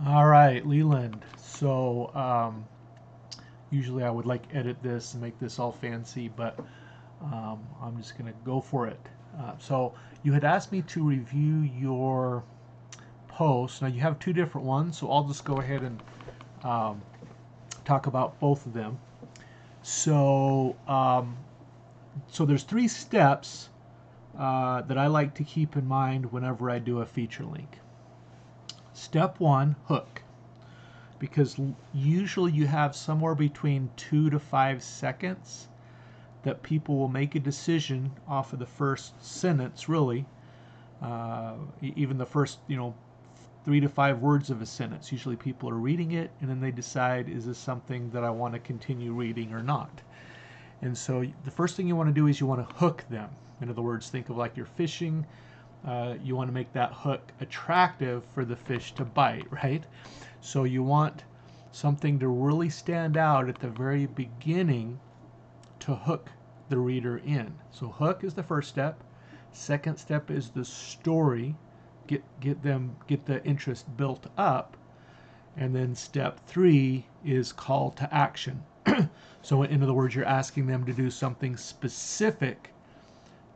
All right, Leland. So usually I would like edit this and make this all fancy, but I'm just gonna go for it. So you had asked me to review your post. Now you have two different ones, so I'll just go ahead and um, talk about both of them. So so there's three steps that I like to keep in mind whenever I do a feature link. Step one, hook. Because usually you have somewhere between 2 to 5 seconds that people will make a decision off of the first sentence, really, even the first, 3 to 5 words of a sentence. Usually people are reading it and then they decide, is this something that I want to continue reading or not? And so the first thing you want to do is you want to hook them. In other words, think of like you're fishing. You want to make that hook attractive for the fish to bite, right? So you want something to really stand out at the very beginning to hook the reader in. So hook is the first step. Second step is the story. Get the interest built up. And then step three is call to action. So in other words, you're asking them to do something specific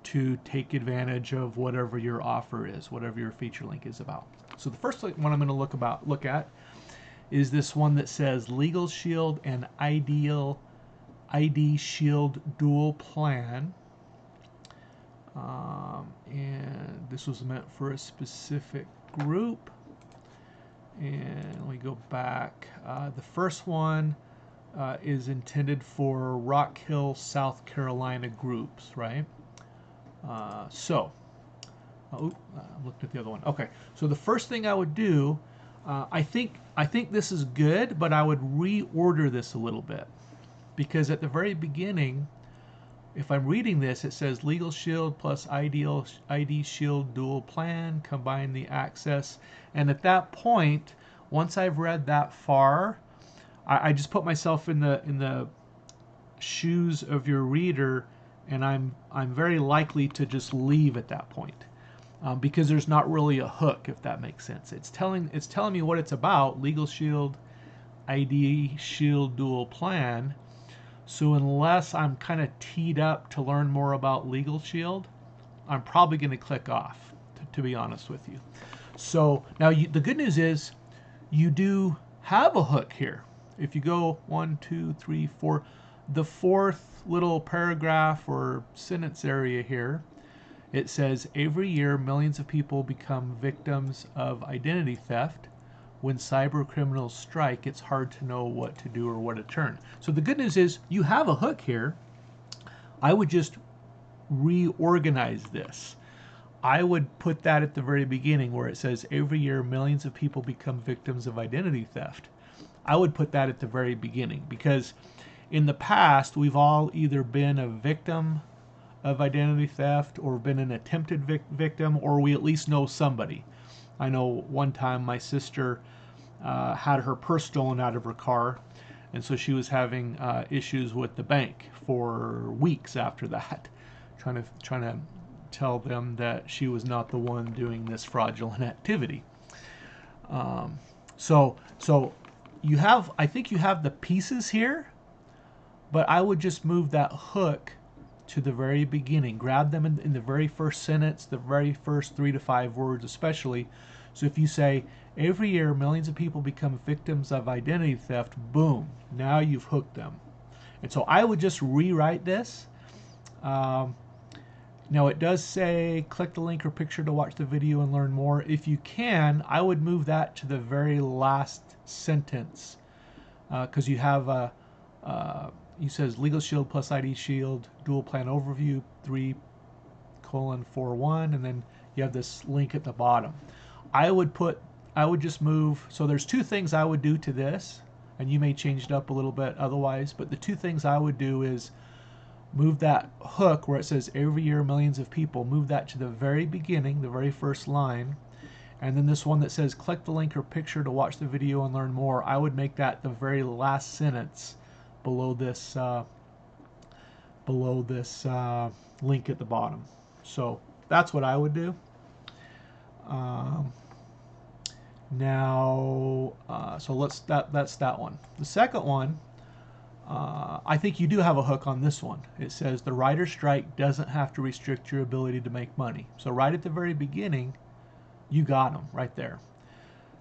to take advantage of whatever your offer is, whatever your feature link is about. So the first one I'm going to look at is this one that says Legal Shield and ID Shield dual plan. And this was meant for a specific group. And we go back. The first one is intended for Rock Hill, South Carolina groups, right? So, I looked at the other one. Okay, so the first thing I would do, I think this is good, but I would reorder this a little bit because at the very beginning, if I'm reading this, it says Legal Shield plus ID Shield dual plan, combine the access, and at that point, once I've read that far, I just put myself in the shoes of your reader, and I'm very likely to just leave at that point. Because there's not really a hook, if that makes sense. It's telling me what it's about, Legal Shield, ID Shield dual plan. So unless I'm kind of teed up to learn more about Legal Shield, I'm probably going to click off, to be honest with you. So now the good news is you do have a hook here. If you go 1, 2, 3, 4, the fourth little paragraph or sentence area here, it says every year millions of people become victims of identity theft. When cyber criminals strike, it's hard to know what to do or where to turn. So the good news is you have a hook here. I would just reorganize this. I would put that at the very beginning where it says every year millions of people become victims of identity theft. I would put that at the very beginning because in the past we've all either been a victim of identity theft or been an attempted victim, or we at least know somebody. I know one time my sister had her purse stolen out of her car, and so she was having issues with the bank for weeks after that, trying to tell them that she was not the one doing this fraudulent activity. So I think you have the pieces here, but I would just move that hook to the very beginning. Grab them in the very first sentence, the very first 3 to 5 words, especially. So if you say, every year millions of people become victims of identity theft, boom, now you've hooked them. And so I would just rewrite this. Now it does say click the link or picture to watch the video and learn more. If you can, I would move that to the very last sentence because you have a he says Legal Shield plus ID Shield dual plan overview 3:41, and then you have this link at the bottom. I would just move. So there's two things I would do to this, and you may change it up a little bit otherwise. But the two things I would do is move that hook where it says every year millions of people. Move that to the very beginning, the very first line. And then this one that says click the link or picture to watch the video and learn more, I would make that the very last sentence below this link at the bottom. So that's what I would do. Now, so that's that one. The second one, I think you do have a hook on this one. It says the writer's strike doesn't have to restrict your ability to make money. So right at the very beginning, you got them right there.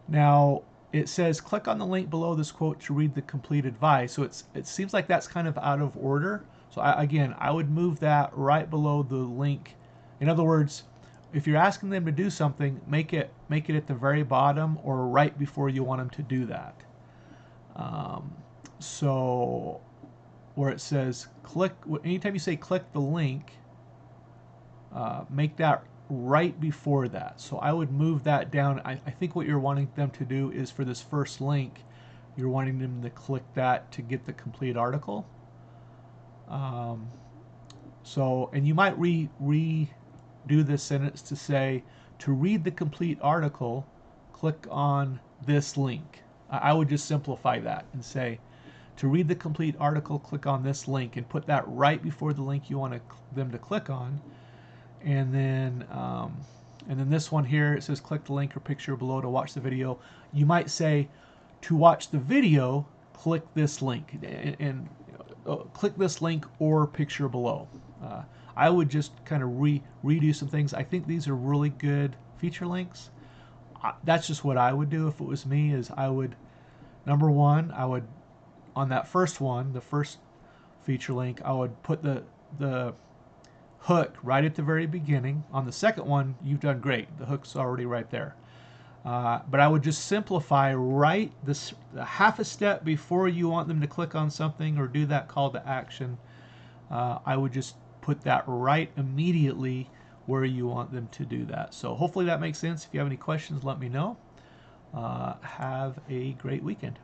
Now, it says click on the link below this quote to read the complete advice. So it seems like that's kind of out of order. So again, I would move that right below the link. In other words, if you're asking them to do something, make it at the very bottom or right before you want them to do that. So where it says click, anytime you say click the link, make that right before that. So I would move that down. I think what you're wanting them to do is for this first link, you're wanting them to click that to get the complete article. So, and you might redo this sentence to say, to read the complete article, click on this link. I would just simplify that and say, to read the complete article, click on this link, and put that right before the link you want them to click on. And then this one here, it says click the link or picture below to watch the video. You might say, to watch the video, click this link, and click this link or picture below. I would just kind of redo some things. I think these are really good feature links. That's just what I would do if it was me. Is I would, number one, I would, on that first one, the first feature link, I would put the hook right at the very beginning. On the second one, you've done great. The hook's already right there. But I would just simplify right this half a step before you want them to click on something or do that call to action. I would just put that right immediately where you want them to do that. So hopefully that makes sense. If you have any questions, let me know. Have a great weekend.